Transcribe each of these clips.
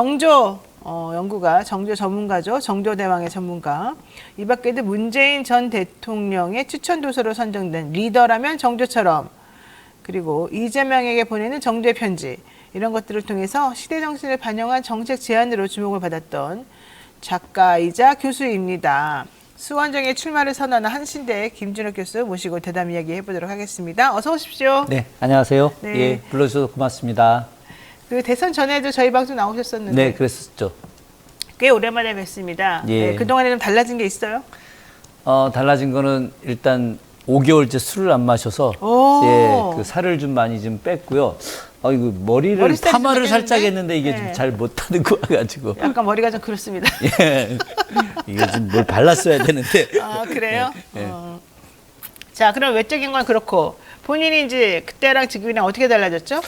정조 연구가 정조 전문가죠. 정조대왕의 전문가. 이 밖에도 문재인 전 대통령의 추천 도서로 선정된 리더라면 정조처럼, 그리고 이재명에게 보내는 정조의 편지, 이런 것들을 통해서 시대 정신을 반영한 정책 제안으로 주목을 받았던 작가이자 교수입니다. 수원정의 출마를 선언한 한신대 김준혁 교수 모시고 대담 이야기 해보도록 하겠습니다. 어서 오십시오. 네, 안녕하세요. 네. 예, 불러주셔서 고맙습니다. 그 대선 전에도 저희 방송 나오셨었는데 네, 그랬었죠. 꽤 오랜만에 뵙습니다. 예. 네, 그동안에 좀 달라진 게 있어요? 달라진 거는 일단 5개월째 술을 안 마셔서 오. 예, 그 살을 좀 많이 좀 뺐고요. 이거 머리 스타일이 파마를 좀 살짝 바뀌었는데? 했는데 이게 네. 좀 잘 못하는 거 같아가지고. 약간 머리가 좀 그렇습니다. 예, 이게 좀 뭘 발랐어야 되는데. 아, 그래요? 네. 자, 그럼 외적인 건 그렇고 본인이 이제 그때랑 지금이랑 어떻게 달라졌죠?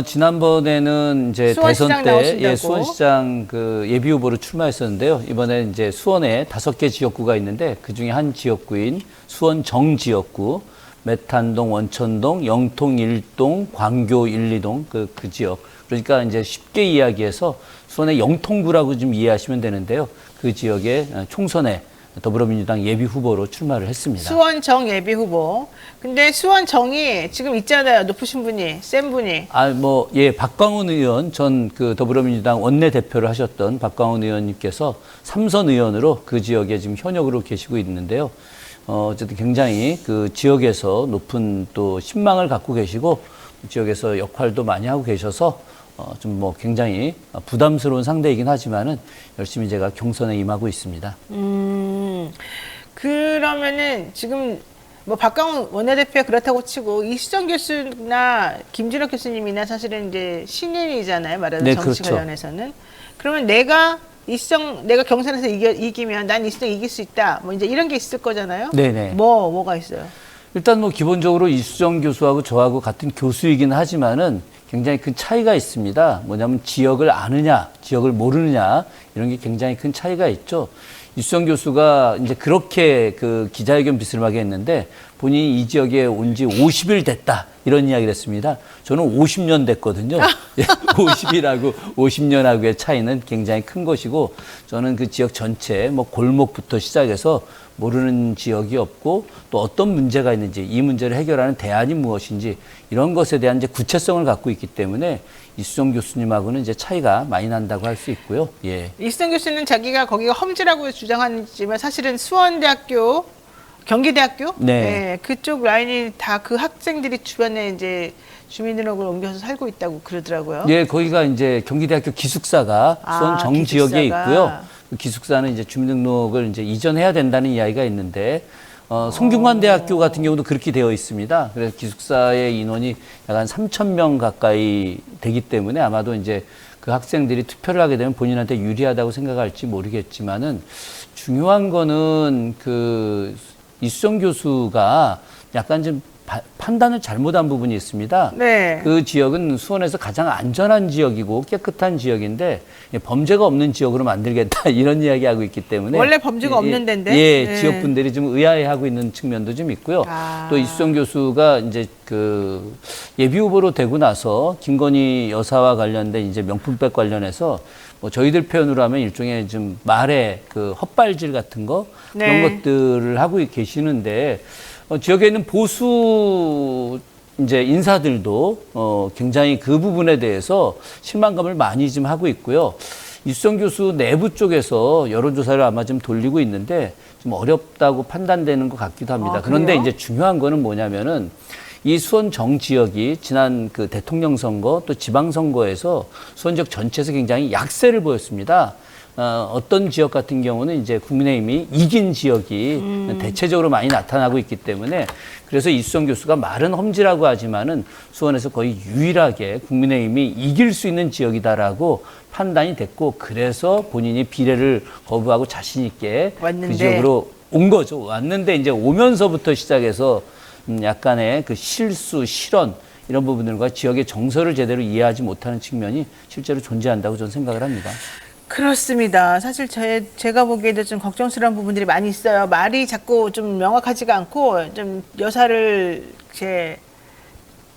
지난번에는 이제 수원시장 대선 때 나오신다고. 수원시장 그 예비 후보로 출마했었는데요. 이번에 이제 수원에 5개 지역구가 있는데 그 중에 한 지역구인 수원 정 지역구, 메탄동, 원천동, 영통 1동, 광교 1, 2동 그 지역. 그러니까 이제 쉽게 이야기해서 수원의 영통구라고 좀 이해하시면 되는데요. 그 지역의 총선에 더불어민주당 예비 후보로 출마를 했습니다. 수원정 예비 후보. 근데 수원정이 지금 있잖아요. 높으신 분이, 센 분이. 박광훈 의원 전 그 더불어민주당 원내대표를 하셨던 박광훈 의원님께서 삼선 의원으로 그 지역에 지금 현역으로 계시고 있는데요. 어쨌든 굉장히 그 지역에서 높은 또 신망을 갖고 계시고 지역에서 역할도 많이 하고 계셔서 좀 굉장히 부담스러운 상대이긴 하지만은 열심히 제가 경선에 임하고 있습니다. 그러면은 지금 박광훈 원내대표가 그렇다고 치고 이수정 교수나 김준혁 교수님이나 사실은 이제 신인이잖아요. 말하는 네, 정치 그렇죠. 관련해서는. 그러면 내가 경선에서 이기면 난 이수정 이길 수 있다. 이제 이런 게 있을 거잖아요. 네네. 뭐가 있어요? 일단 기본적으로 이수정 교수하고 저하고 같은 교수이긴 하지만은 굉장히 큰 차이가 있습니다. 뭐냐면 지역을 아느냐, 지역을 모르느냐, 이런 게 굉장히 큰 차이가 있죠. 이수정 교수가 이제 그렇게 그 기자회견 비스름하게 했는데 본인이 이 지역에 온 지 50일 됐다. 이런 이야기를 했습니다. 저는 50년 됐거든요. 50일하고 50년하고의 차이는 굉장히 큰 것이고 저는 그 지역 전체 골목부터 시작해서 모르는 지역이 없고 또 어떤 문제가 있는지 이 문제를 해결하는 대안이 무엇인지 이런 것에 대한 이제 구체성을 갖고 있기 때문에 이수정 교수님하고는 이제 차이가 많이 난다고 할 수 있고요. 예. 이수정 교수는 자기가 거기가 험지라고 주장하지만 사실은 수원대학교, 경기대학교, 네. 그쪽 라인이 다 그 학생들이 주변에 이제 주민등록을 옮겨서 살고 있다고 그러더라고요. 예, 거기가 이제 경기대학교 기숙사가 수원 정 지역에 있고요. 그 기숙사는 이제 주민등록을 이제 이전해야 된다는 이야기가 있는데 성균관대학교 같은 경우도 그렇게 되어 있습니다. 그래서 기숙사의 인원이 약 한 3,000명 가까이 되기 때문에 아마도 이제 그 학생들이 투표를 하게 되면 본인한테 유리하다고 생각할지 모르겠지만은 중요한 거는 그 이수정 교수가 약간 좀 판단을 잘못한 부분이 있습니다. 네. 그 지역은 수원에서 가장 안전한 지역이고 깨끗한 지역인데 범죄가 없는 지역으로 만들겠다 이런 이야기하고 있기 때문에 원래 범죄가 없는 데인데. 네. 지역 분들이 좀 의아해하고 있는 측면도 좀 있고요. 또 이수정 교수가 이제 그 예비 후보로 되고 나서 김건희 여사와 관련된 이제 명품백 관련해서 저희들 표현으로 하면 일종의 좀 말의 그 헛발질 같은 거 그런 것들을 하고 계시는데. 지역에 있는 보수 이제 인사들도 굉장히 그 부분에 대해서 실망감을 많이 좀 하고 있고요. 이수정 교수 내부 쪽에서 여론조사를 아마 좀 돌리고 있는데 좀 어렵다고 판단되는 것 같기도 합니다. 그런데 이제 중요한 거는 뭐냐면은 이 수원 정 지역이 지난 그 대통령 선거 또 지방선거에서 수원 지역 전체에서 굉장히 약세를 보였습니다. 어떤 지역 같은 경우는 이제 국민의힘이 이긴 지역이 대체적으로 많이 나타나고 있기 때문에 그래서 이수정 교수가 말은 험지라고 하지만은 수원에서 거의 유일하게 국민의힘이 이길 수 있는 지역이다라고 판단이 됐고 그래서 본인이 비례를 거부하고 자신 있게 그 지역으로 온 거죠. 왔는데 이제 오면서부터 시작해서 약간의 그 실수, 실언 이런 부분들과 지역의 정서를 제대로 이해하지 못하는 측면이 실제로 존재한다고 저는 생각을 합니다. 그렇습니다. 사실 제가 보기에도 좀 걱정스러운 부분들이 많이 있어요. 말이 자꾸 좀 명확하지가 않고 좀 여사를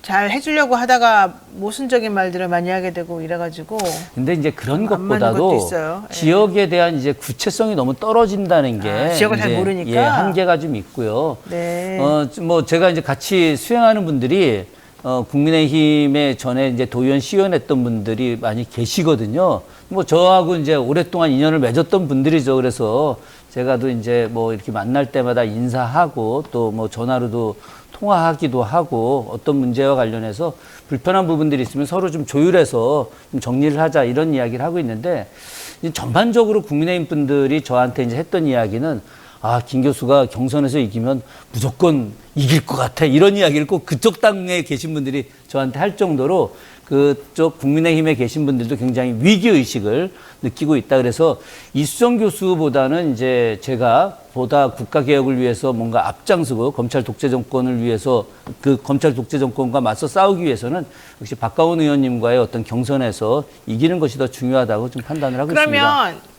잘 해주려고 하다가 모순적인 말들을 많이 하게 되고 이래가지고. 근데 이제 그런 안 맞는 것도 것보다도 있어요. 예. 지역에 대한 이제 구체성이 너무 떨어진다는 게 지역을 잘 이제 모르니까. 예, 한계가 좀 있고요. 네. 뭐 제가 이제 같이 수행하는 분들이 국민의힘에 전에 이제 도의원 시의원했던 분들이 많이 계시거든요. 뭐 저하고 이제 오랫동안 인연을 맺었던 분들이죠. 그래서 제가 또 이제 뭐 이렇게 만날 때마다 인사하고 또 뭐 전화로도 통화하기도 하고 어떤 문제와 관련해서 불편한 부분들이 있으면 서로 좀 조율해서 좀 정리를 하자 이런 이야기를 하고 있는데 이제 전반적으로 국민의힘 분들이 저한테 이제 했던 이야기는 김 교수가 경선에서 이기면 무조건 이길 것 같아. 이런 이야기를 꼭 그쪽 당에 계신 분들이 저한테 할 정도로 그쪽 국민의힘에 계신 분들도 굉장히 위기의식을 느끼고 있다. 그래서 이수정 교수보다는 이제 제가 보다 국가개혁을 위해서 뭔가 앞장서고 검찰 독재 정권을 위해서 그 검찰 독재 정권과 맞서 싸우기 위해서는 역시 박강원 의원님과의 어떤 경선에서 이기는 것이 더 중요하다고 좀 판단을 하고 있습니다. 그러면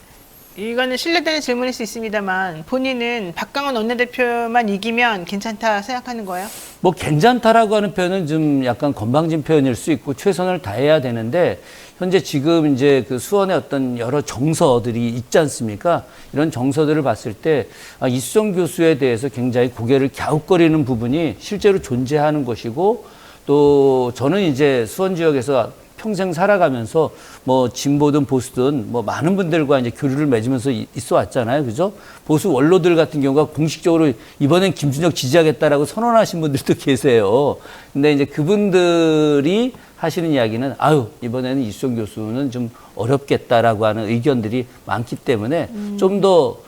이거는 신뢰되는 질문일 수 있습니다만 본인은 박강원 원내대표만 이기면 괜찮다 생각하는 거예요? 뭐 괜찮다라고 하는 표현은 좀 약간 건방진 표현일 수 있고 최선을 다해야 되는데 현재 지금 이제 그 수원의 어떤 여러 정서들이 있지 않습니까? 이런 정서들을 봤을 때 이수정 교수에 대해서 굉장히 고개를 갸웃거리는 부분이 실제로 존재하는 것이고 또 저는 이제 수원 지역에서 평생 살아가면서 뭐 진보든 보수든 뭐 많은 분들과 이제 교류를 맺으면서 있어 왔잖아요. 그죠? 보수 원로들 같은 경우가 공식적으로 이번엔 김준혁 지지하겠다라고 선언하신 분들도 계세요. 근데 이제 그분들이 하시는 이야기는 이번에는 이수정 교수는 좀 어렵겠다라고 하는 의견들이 많기 때문에 좀 더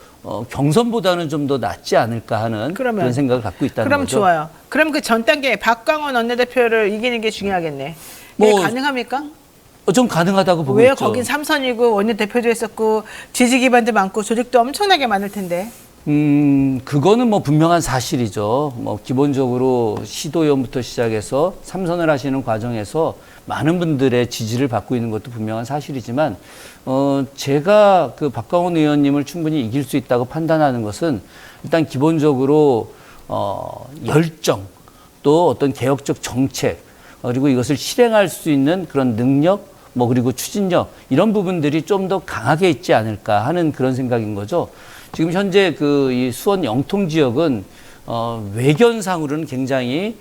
경선보다는 좀 더 낫지 않을까 하는 그런 생각을 갖고 있다는 그럼 거죠. 좋아요. 그럼 그 전 단계에 박강원 원내대표를 이기는 게 중요하겠네. 뭐 이게 가능합니까? 좀 가능하다고 보고 왜요? 있죠. 거긴 삼선이고 원내대표도 했었고 지지 기반도 많고 조직도 엄청나게 많을 텐데. 그거는 뭐 분명한 사실이죠. 뭐 기본적으로 시도위원부터 시작해서 삼선을 하시는 과정에서 많은 분들의 지지를 받고 있는 것도 분명한 사실이지만, 제가 그 박강원 의원님을 충분히 이길 수 있다고 판단하는 것은 일단 기본적으로, 열정, 또 어떤 개혁적 정책, 그리고 이것을 실행할 수 있는 그런 능력, 뭐 그리고 추진력 이런 부분들이 좀 더 강하게 있지 않을까 하는 그런 생각인 거죠. 지금 현재 그 이 수원 영통 지역은 외견상으로는 굉장히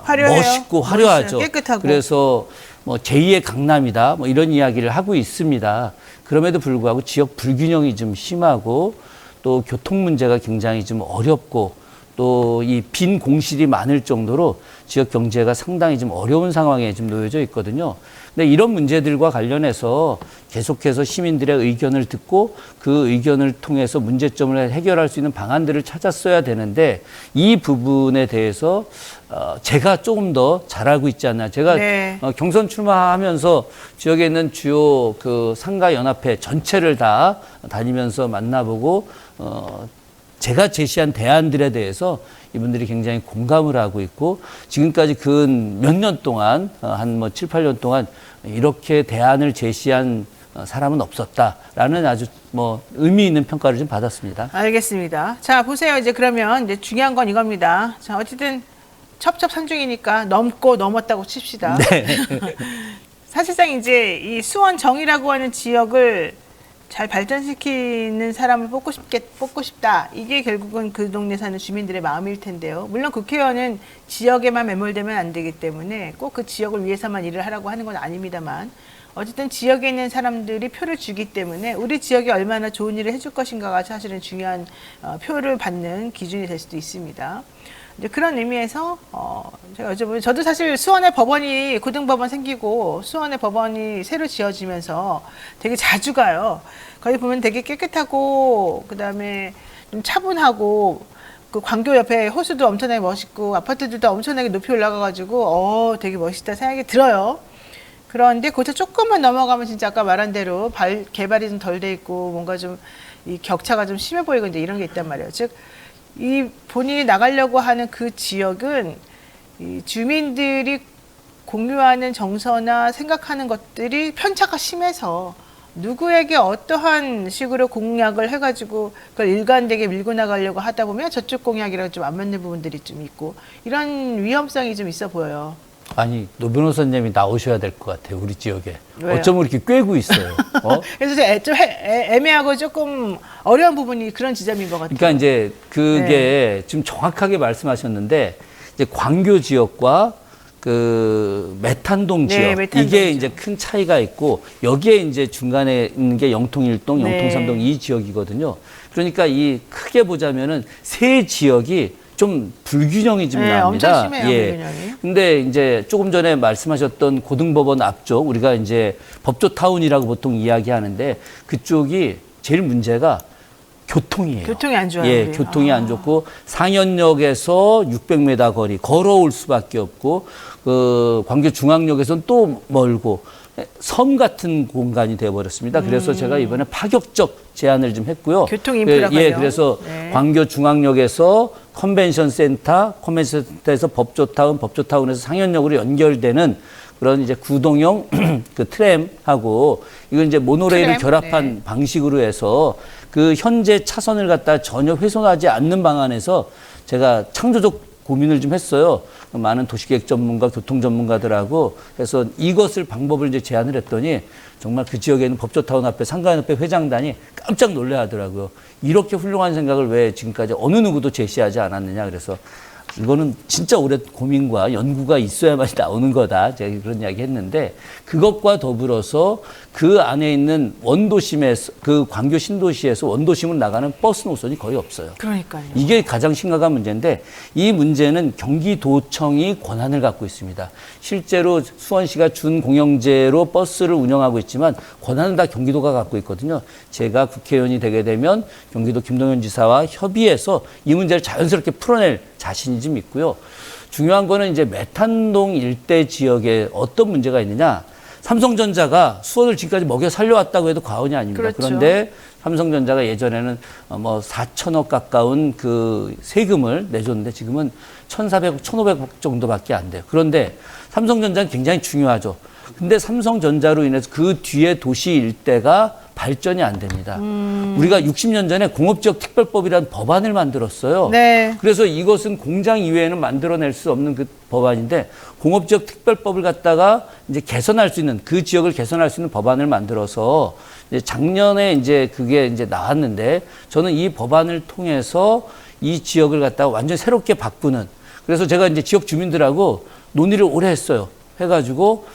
화려해요. 멋있고 화려하죠. 깨끗하고. 그래서 뭐 제2의 강남이다 뭐 이런 이야기를 하고 있습니다. 그럼에도 불구하고 지역 불균형이 좀 심하고 또 교통 문제가 굉장히 좀 어렵고 또 이 빈 공실이 많을 정도로 지역 경제가 상당히 좀 어려운 상황에 좀 놓여져 있거든요. 근데 이런 문제들과 관련해서 계속해서 시민들의 의견을 듣고 그 의견을 통해서 문제점을 해결할 수 있는 방안들을 찾았어야 되는데 이 부분에 대해서 제가 조금 더 잘 알고 있지 않나. 제가 네. 경선 출마하면서 지역에 있는 주요 그 상가 연합회 전체를 다 다니면서 만나보고 제가 제시한 대안들에 대해서 이분들이 굉장히 공감을 하고 있고 지금까지 근 몇 년 동안 한 뭐 7, 8년 동안 이렇게 대안을 제시한 사람은 없었다라는 아주 뭐 의미 있는 평가를 좀 받았습니다. 알겠습니다. 자, 보세요. 이제 그러면 이제 중요한 건 이겁니다. 자, 어쨌든 첩첩산중이니까 넘고 넘었다고 칩시다. 네. 사실상 이제 이 수원 정이라고 하는 지역을 잘 발전시키는 사람을 뽑고 싶다. 이게 결국은 그 동네 사는 주민들의 마음일 텐데요. 물론 국회의원은 지역에만 매몰되면 안 되기 때문에 꼭 그 지역을 위해서만 일을 하라고 하는 건 아닙니다만 어쨌든 지역에 있는 사람들이 표를 주기 때문에 우리 지역에 얼마나 좋은 일을 해줄 것인가가 사실은 중요한 표를 받는 기준이 될 수도 있습니다. 이제 그런 의미에서 제가 여쭤보면 저도 사실 수원에 법원이 고등법원 생기고 수원에 법원이 새로 지어지면서 되게 자주 가요. 거기 보면 되게 깨끗하고 그다음에 좀 차분하고 그 광교 옆에 호수도 엄청나게 멋있고 아파트들도 엄청나게 높이 올라가가지고 되게 멋있다 생각이 들어요. 그런데 거기서 조금만 넘어가면 진짜 아까 말한 대로 개발이 좀 덜 돼 있고 뭔가 좀 이 격차가 좀 심해 보이고 이제 이런 게 있단 말이에요. 즉 이 본인이 나가려고 하는 그 지역은 이 주민들이 공유하는 정서나 생각하는 것들이 편차가 심해서 누구에게 어떠한 식으로 공약을 해가지고 그걸 일관되게 밀고 나가려고 하다 보면 저쪽 공약이랑 좀 안 맞는 부분들이 좀 있고 이런 위험성이 좀 있어 보여요. 아니, 노 변호사님이 나오셔야 될 것 같아요, 우리 지역에. 왜요? 어쩌면 이렇게 꿰고 있어요. 그래서 좀 애매하고 조금 어려운 부분이 그런 지점인 것 같아요. 그러니까 이제 그게 지금 정확하게 말씀하셨는데, 이제 광교 지역과 그 메탄동 네, 지역, 메탄동 이게 지역. 이제 큰 차이가 있고, 여기에 이제 중간에 있는 게 영통 1동, 영통 네. 3동 이 지역이거든요. 그러니까 이 크게 보자면은 세 지역이 좀 불균형이 좀 네, 납니다. 엄청 심해요, 불균형이. 근데 이제 조금 전에 말씀하셨던 고등법원 앞쪽, 우리가 이제 법조타운이라고 보통 이야기하는데, 그쪽이 제일 문제가 교통이에요. 교통이 안 좋아요. 예, 우리. 교통이 안 좋고 상현역에서 600m 거리 걸어올 수밖에 없고, 그 광교 중앙역에서는 또 멀고 섬 같은 공간이 되어버렸습니다. 그래서 제가 이번에 파격적 제안을 좀 했고요. 교통 인프라 예, 관련. 그래서 네. 광교 중앙역에서 컨벤션 센터에서 법조타운, 법조타운에서 상현역으로 연결되는 그런 이제 구동형 그 트램하고 이건 이제 모노레일을 트램? 결합한 네. 방식으로 해서 그 현재 차선을 갖다 전혀 훼손하지 않는 방안에서 제가 창조적 고민을 좀 했어요. 많은 도시계획 전문가, 교통 전문가들하고 해서 이것을 방법을 이제 제안을 했더니 정말 그 지역에 있는 법조타운 앞에 상가협회 회장단이 깜짝 놀래하더라고요. 이렇게 훌륭한 생각을 왜 지금까지 어느 누구도 제시하지 않았느냐. 그래서 이거는 진짜 오랜 고민과 연구가 있어야만 나오는 거다. 제가 그런 이야기 했는데, 그것과 더불어서 그 안에 있는 원도심에서, 그 광교 신도시에서 원도심으로 나가는 버스 노선이 거의 없어요. 그러니까요. 이게 가장 심각한 문제인데, 이 문제는 경기도청이 권한을 갖고 있습니다. 실제로 수원시가 준공영제로 버스를 운영하고 있지만 권한은 다 경기도가 갖고 있거든요. 제가 국회의원이 되게 되면 경기도 김동연 지사와 협의해서 이 문제를 자연스럽게 풀어낼 자신이 좀 있고요. 중요한 거는 이제 메탄동 일대 지역에 어떤 문제가 있느냐. 삼성전자가 수원을 지금까지 먹여 살려왔다고 해도 과언이 아닙니다. 그렇죠. 그런데 삼성전자가 예전에는 뭐 4천억 가까운 그 세금을 내줬는데 지금은 1,400억, 1,500억 정도밖에 안 돼요. 그런데 삼성전자는 굉장히 중요하죠. 근데 삼성전자로 인해서 그 뒤에 도시 일대가 발전이 안 됩니다. 우리가 60년 전에 공업지역 특별법이라는 법안을 만들었어요. 네. 그래서 이것은 공장 이외에는 만들어낼 수 없는 그 법안인데, 공업지역 특별법을 갖다가 이제 개선할 수 있는, 그 지역을 개선할 수 있는 법안을 만들어서 이제 작년에 이제 그게 이제 나왔는데, 저는 이 법안을 통해서 이 지역을 갖다가 완전히 새롭게 바꾸는, 그래서 제가 이제 지역 주민들하고 논의를 오래 했어요. 해가지고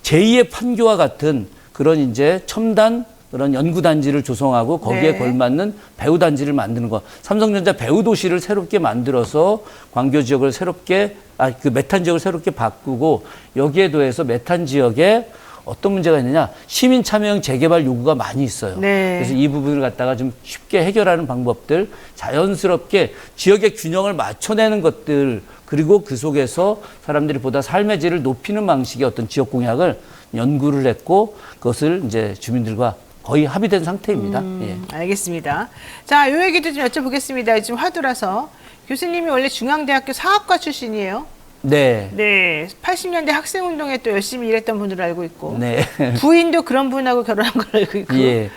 제2의 판교와 같은 그런 이제 첨단 그런 연구단지를 조성하고 거기에 네. 걸맞는 배후단지를 만드는 거. 삼성전자 배후도시를 새롭게 만들어서 광교 지역을 새롭게, 그 메탄 지역을 새롭게 바꾸고, 여기에 더해서 메탄 지역에 어떤 문제가 있느냐. 시민 참여형 재개발 요구가 많이 있어요. 네. 그래서 이 부분을 갖다가 좀 쉽게 해결하는 방법들, 자연스럽게 지역의 균형을 맞춰내는 것들, 그리고 그 속에서 사람들이 보다 삶의 질을 높이는 방식의 어떤 지역 공약을 연구를 했고, 그것을 이제 주민들과 거의 합의된 상태입니다. 예. 알겠습니다. 자, 요 얘기도 좀 여쭤보겠습니다. 지금 화두라서. 교수님이 원래 중앙대학교 사학과 출신이에요. 네. 네. 80년대 학생운동에 또 열심히 일했던 분으로 알고 있고. 네. 부인도 그런 분하고 결혼한 걸로 알고 있고. 예.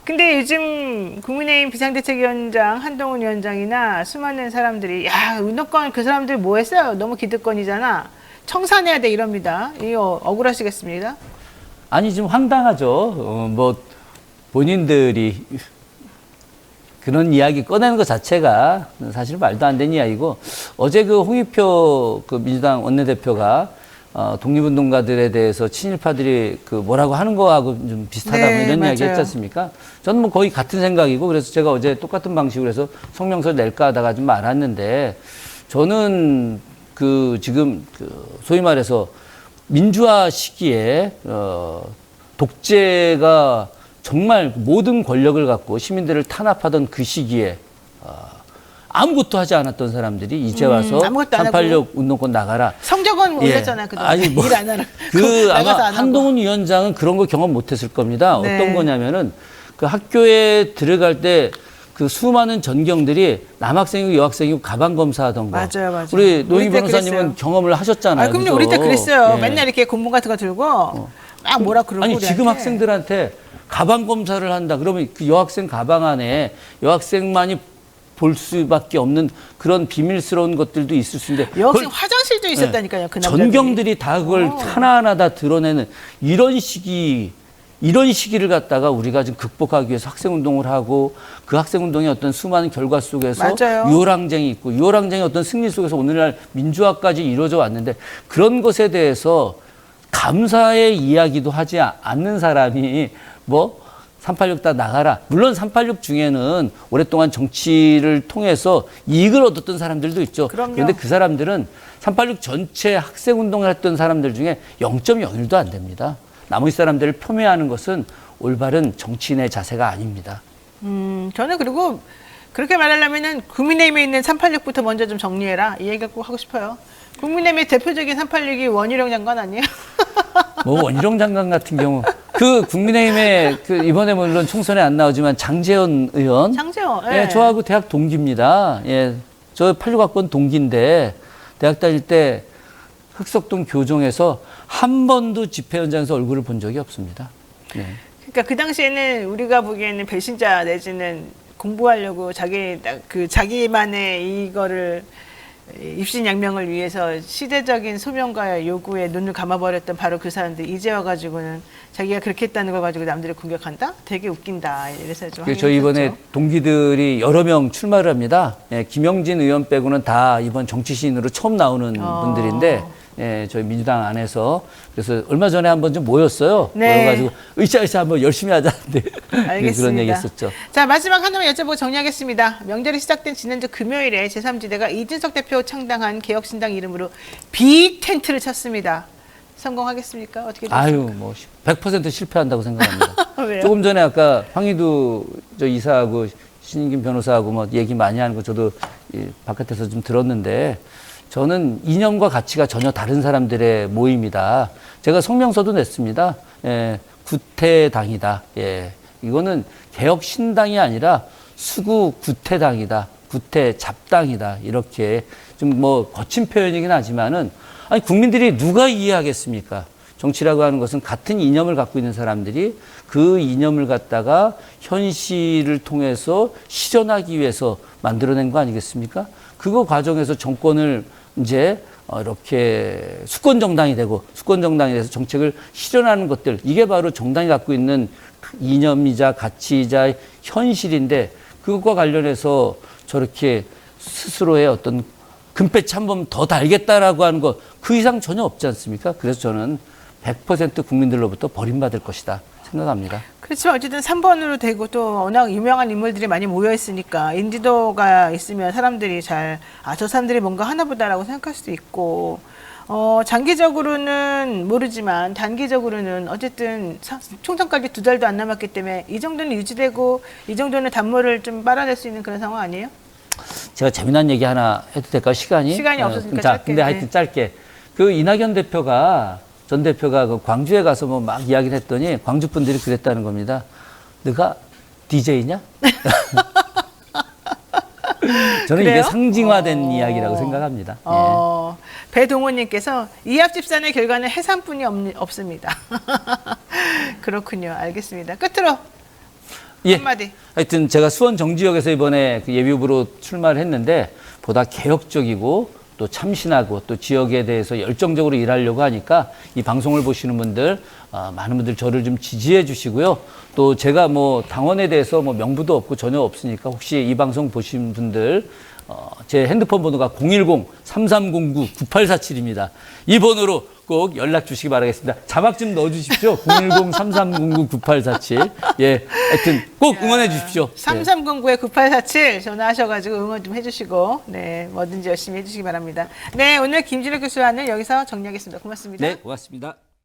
근데 요즘 국민의힘 비상대책위원장 한동훈 위원장이나 수많은 사람들이, 야, 운동권 그 사람들 뭐 했어요? 너무 기득권이잖아. 청산해야 돼 이럽니다. 이거 억울하시겠습니다. 아니, 좀 황당하죠. 뭐, 본인들이 그런 이야기 꺼내는 것 자체가 사실 말도 안 되는 이야기고, 어제 그 홍익표 그 민주당 원내대표가 독립운동가들에 대해서 친일파들이 그 뭐라고 하는 거하고 좀 비슷하다고 네, 이런 이야기 맞아요. 했지 않습니까? 저는 뭐 거의 같은 생각이고, 그래서 제가 어제 똑같은 방식으로 해서 성명서를 낼까 하다가 좀 말았는데, 저는 그 지금 그 소위 말해서 민주화 시기에 독재가 정말 모든 권력을 갖고 시민들을 탄압하던 그 시기에 아무것도 하지 않았던 사람들이 이제 와서 아무것도 안 386 운동권 나가라. 성적은 올렸잖아요. 그동안. 아니, 뭐, 일 안 하라. 그 아마 나가서 안 하고. 한동훈 위원장은 그런 거 경험 못했을 겁니다. 네. 어떤 거냐면은 그 학교에 들어갈 때 그 수많은 전경들이 남학생이고 여학생이고 가방 검사하던 거. 맞아요, 맞아요. 우리 노인 우리 때 변호사님은 그랬어요. 경험을 하셨잖아요. 아, 그럼요. 그죠? 우리 때 그랬어요. 예. 맨날 이렇게 공문 같은 거 들고 막 뭐라 그러고. 아니, 우리한테. 지금 학생들한테 가방 검사를 한다. 그러면 그 여학생 가방 안에 여학생만이 볼 수밖에 없는 그런 비밀스러운 것들도 있을 수 있는데 역시 그걸 화장실도 있었다니까요. 그 남자들이. 전경들이 다 그걸 하나하나 다 드러내는 이런 시기를 갖다가 우리가 지금 극복하기 위해서 학생운동을 하고 그 학생운동의 어떤 수많은 결과 속에서 맞아요. 유월항쟁이 있고 유월항쟁의 어떤 승리 속에서 오늘날 민주화까지 이루어져 왔는데 그런 것에 대해서 감사의 이야기도 하지 않는 사람이 뭐 386 다 나가라. 물론 386 중에는 오랫동안 정치를 통해서 이익을 얻었던 사람들도 있죠. 그럼요. 그런데 그 사람들은 386 전체 학생운동을 했던 사람들 중에 0.01도 안 됩니다. 나머지 사람들을 폄훼하는 것은 올바른 정치인의 자세가 아닙니다. 저는 그리고 그렇게 말하려면은 국민의힘에 있는 386부터 먼저 좀 정리해라. 이 얘기가 꼭 하고 싶어요. 국민의힘의 대표적인 386이 원희룡 장관 아니에요? 뭐 원희룡 장관 같은 경우 그 국민의힘에 그 이번에 물론 총선에 안 나오지만 장제원 의원 장제원. 예, 저하고 대학 동기입니다. 예, 저 86학번 동기인데 대학 다닐 때 흑석동 교정에서 한 번도 집회 현장에서 얼굴을 본 적이 없습니다. 네. 그러니까 그 당시에는 우리가 보기에는 배신자 내지는 공부하려고 자기만의 이거를 입신양명을 위해서 시대적인 소명과 요구에 눈을 감아버렸던 바로 그 사람들 이제 와가지고는 자기가 그렇게 했다는 걸 가지고 남들을 공격한다? 되게 웃긴다. 이래서 좀 저희 이번에 동기들이 여러 명 출마를 합니다. 예, 김영진 의원 빼고는 다 이번 정치신으로 처음 나오는 분들인데 예, 저희 민주당 안에서 그래서 얼마 전에 한번 좀 모였어요. 네. 모여가지고 으쌰으쌰 한번 열심히 하자는데 알겠습니다. 그런 얘기 했었죠. 자, 마지막 하나만 여쭤보고 정리하겠습니다. 명절이 시작된 지난주 금요일에 제3지대가 이준석 대표 창당한 개혁신당 이름으로 빅 텐트를 쳤습니다. 성공하겠습니까? 어떻게 되십니까? 아유, 뭐 100% 실패한다고 생각합니다. 왜요? 조금 전에 아까 황희두 저 이사하고 신인김 변호사하고 뭐 얘기 많이 하는 거 저도 이 바깥에서 좀 들었는데 저는 이념과 가치가 전혀 다른 사람들의 모임이다. 제가 성명서도 냈습니다. 예, 구태당이다. 예, 이거는 개혁신당이 아니라 수구 구태당이다. 구태 잡당이다. 이렇게 좀 뭐 거친 표현이긴 하지만은 아니 국민들이 누가 이해하겠습니까? 정치라고 하는 것은 같은 이념을 갖고 있는 사람들이 그 이념을 갖다가 현실을 통해서 실현하기 위해서 만들어낸 거 아니겠습니까? 그거 과정에서 정권을 이제 이렇게 수권 정당이 되고 수권 정당이 돼서 정책을 실현하는 것들 이게 바로 정당이 갖고 있는 이념이자 가치이자 현실인데 그것과 관련해서 저렇게 스스로의 어떤 금배치 한 번 더 달겠다라고 하는 것 그 이상 전혀 없지 않습니까? 그래서 저는 100% 국민들로부터 버림받을 것이다 생각합니다. 그렇지만 어쨌든 3번으로 되고 또 워낙 유명한 인물들이 많이 모여 있으니까 인지도가 있으면 사람들이 저 사람들이 뭔가 하나보다라고 생각할 수도 있고 장기적으로는 모르지만 단기적으로는 어쨌든 총선까지 2달도 안 남았기 때문에 이 정도는 유지되고 이 정도는 단물을 좀 빨아낼 수 있는 그런 상황 아니에요? 제가 재미난 얘기 하나 해도 될까요? 시간이 없어지니까 자, 짧게. 근데 하여튼 짧게 그 이낙연 대표가 전 대표가 그 광주에 가서 뭐 막 이야기를 했더니 광주 분들이 그랬다는 겁니다. 너가 DJ냐? 저는 그래요? 이게 상징화된 이야기라고 생각합니다. 배동호님께서 이합집산의 결과는 해산뿐이 없습니다. 그렇군요. 알겠습니다. 끝으로 예. 한마디. 하여튼 제가 수원 정지역에서 이번에 그 예비후보로 출마를 했는데 보다 개혁적이고 또 참신하고 또 지역에 대해서 열정적으로 일하려고 하니까 이 방송을 보시는 분들 많은 분들 저를 좀 지지해 주시고요. 또 제가 뭐 당원에 대해서 뭐 명부도 없고 전혀 없으니까 혹시 이 방송 보신 분들 제 핸드폰 번호가 010-3309-9847입니다. 이 번호로 꼭 연락 주시기 바라겠습니다. 자막 좀 넣어 주십시오. 010-3309-9847. 예. 하여튼 꼭 응원해 주십시오. 3309-9847 전화하셔가지고 응원 좀 해주시고, 네, 뭐든지 열심히 해주시기 바랍니다. 네, 오늘 김진욱 교수와는 여기서 정리하겠습니다. 고맙습니다. 네, 고맙습니다.